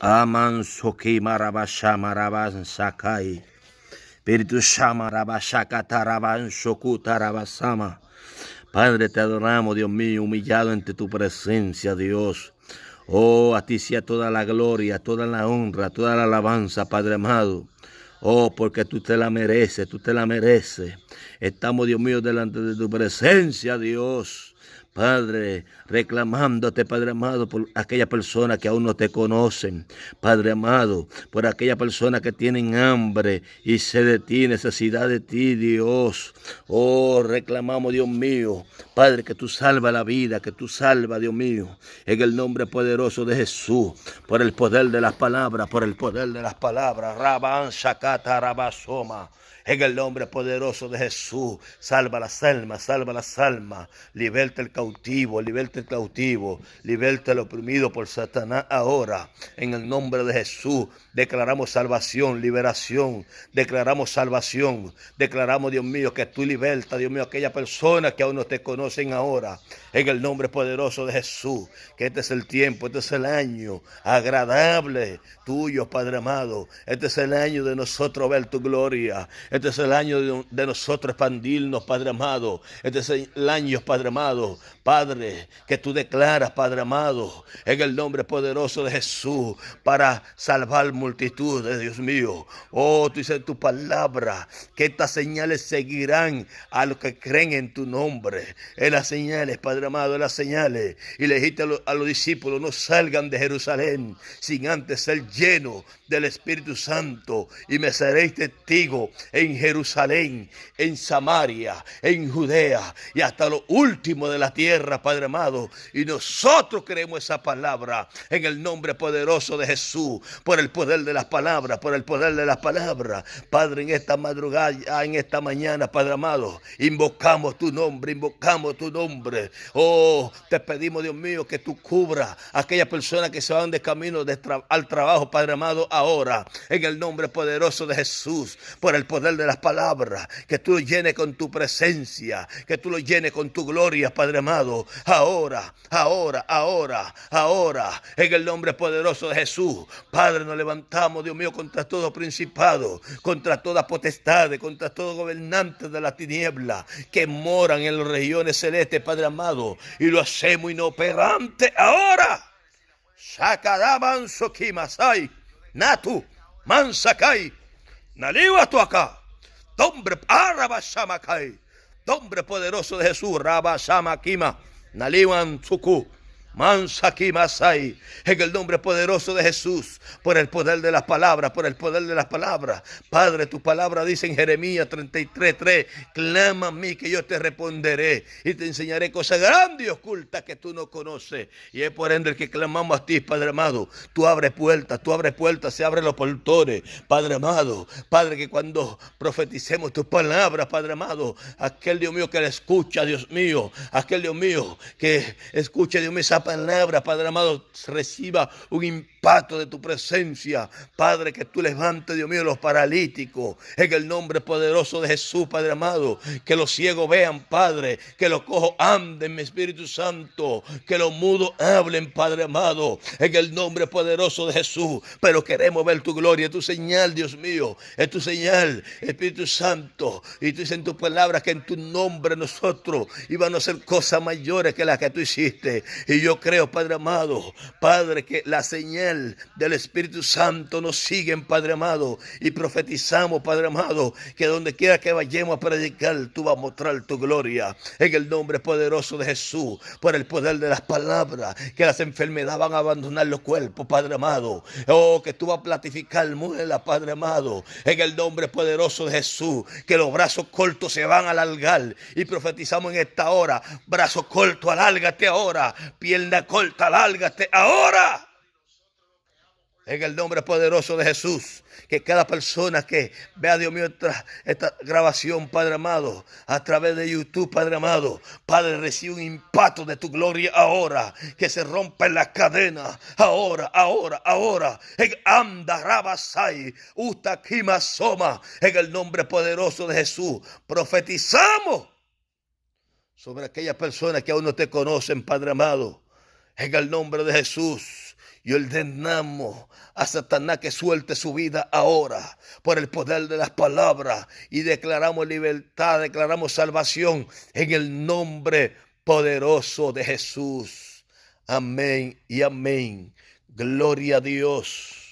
Aman soki marabashama raban sakai. Espíritu Shama rabashakata raban shokuta rabasama. Padre, te adoramos, Dios mío, humillado ante tu presencia, Dios. Oh, a ti sea toda la gloria, toda la honra, toda la alabanza, Padre amado. Oh, porque tú te la mereces, tú te la mereces. Estamos, Dios mío, delante de tu presencia, Dios. Padre, reclamándote, Padre amado, por aquellas personas que aún no te conocen. Padre amado, por aquellas personas que tienen hambre y sed de ti, necesidad de ti, Dios. Oh, reclamamos, Dios mío, Padre, que tú salva la vida, que tú salva, Dios mío, en el nombre poderoso de Jesús, por el poder de las palabras, por el poder de las palabras. Rabán, Shakata, Rabasoma. En el nombre poderoso de Jesús, salva las almas, salva las almas. Liberta el cautivo, liberta el cautivo, liberta el oprimido por Satanás ahora. En el nombre de Jesús, declaramos salvación, liberación. Declaramos salvación. Declaramos, Dios mío, que tú libertas, Dios mío, aquellas personas que aún no te conocen ahora. En el nombre poderoso de Jesús, que este es el tiempo, este es el año agradable tuyo, Padre amado. Este es el año de nosotros ver tu gloria. Este es el año de nosotros expandirnos, Padre amado. Este es el año, Padre amado. Padre, que tú declaras, Padre amado, en el nombre poderoso de Jesús, para salvar multitudes, Dios mío. Oh, tú dices en tu palabra que estas señales seguirán a los que creen en tu nombre. En las señales, Padre amado, en las señales. Y le dijiste a los discípulos, no salgan de Jerusalén sin antes ser llenos del Espíritu Santo, y me seréis testigo en Jerusalén, en Samaria, en Judea y hasta lo último de la tierra, Padre amado. Y nosotros creemos esa palabra en el nombre poderoso de Jesús, por el poder de las palabras, por el poder de las palabras. Padre, en esta madrugada, en esta mañana, Padre amado, invocamos tu nombre, invocamos tu nombre. Oh, te pedimos, Dios mío, que tú cubras a aquellas personas que se van de camino al trabajo, Padre amado, ahora, en el nombre poderoso de Jesús, por el poder de las palabras, que tú lo llenes con tu presencia, que tú lo llenes con tu gloria, Padre amado, ahora, en el nombre poderoso de Jesús. Padre, nos levantamos, Dios mío, contra todo principado, contra toda potestad, contra todo gobernante de la tiniebla que moran en las regiones celestes, Padre amado, y lo hacemos inoperante ahora. Shakadaban Sokimasai, Natu, Mansakai, Naliwa tu acá. Nombre Arabashamakai, nombre poderoso de Jesús, Rabashamakima, Naliwan Tsuku, Mansaki Masai, en el nombre poderoso de Jesús, por el poder de las palabras, por el poder de las palabras. Padre, tu palabra dice en Jeremías 33:3, clama a mí que yo te responderé y te enseñaré cosas grandes y ocultas que tú no conoces. Y es por ende el que clamamos a ti, Padre amado. Tú abres puertas, se abren los portones, Padre amado. Padre, que cuando profeticemos tus palabras, Padre amado, aquel Dios mío que le escucha, Dios mío, aquel Dios mío que escuche, Dios mío, esa palabra, Padre amado, reciba un impacto de tu presencia. Padre, que tú levantes, Dios mío, los paralíticos en el nombre poderoso de Jesús, Padre amado. Que los ciegos vean, Padre, que los cojos anden, mi Espíritu Santo, que los mudos hablen, Padre amado, en el nombre poderoso de Jesús. Pero queremos ver tu gloria, es tu señal, Dios mío, es tu señal, Espíritu Santo. Y tú dices en tu palabra que en tu nombre nosotros íbamos a hacer cosas mayores que las que tú hiciste. Y yo creo, Padre amado, Padre, que la señal del Espíritu Santo nos sigue, Padre amado, y profetizamos, Padre amado, que donde quiera que vayamos a predicar, tú vas a mostrar tu gloria, en el nombre poderoso de Jesús, por el poder de las palabras, que las enfermedades van a abandonar los cuerpos, Padre amado. Oh, que tú vas a platificar muela, Padre amado, en el nombre poderoso de Jesús, que los brazos cortos se van a alargar, y profetizamos en esta hora: brazo corto, alárgate ahora; pierna corta, alárgate ahora. En el nombre poderoso de Jesús, que cada persona que vea, Dios mío, esta grabación, Padre amado, a través de YouTube, Padre amado, Padre, recibe un impacto de tu gloria ahora, que se rompen las cadenas ahora. En Anda Rabasai, Utakima Soma, en el nombre poderoso de Jesús, profetizamos sobre aquellas personas que aún no te conocen, Padre amado, en el nombre de Jesús. y ordenamos a Satanás que suelte su vida ahora por el poder de las palabras y declaramos libertad, declaramos salvación en el nombre poderoso de Jesús. Amén y amén. Gloria a Dios.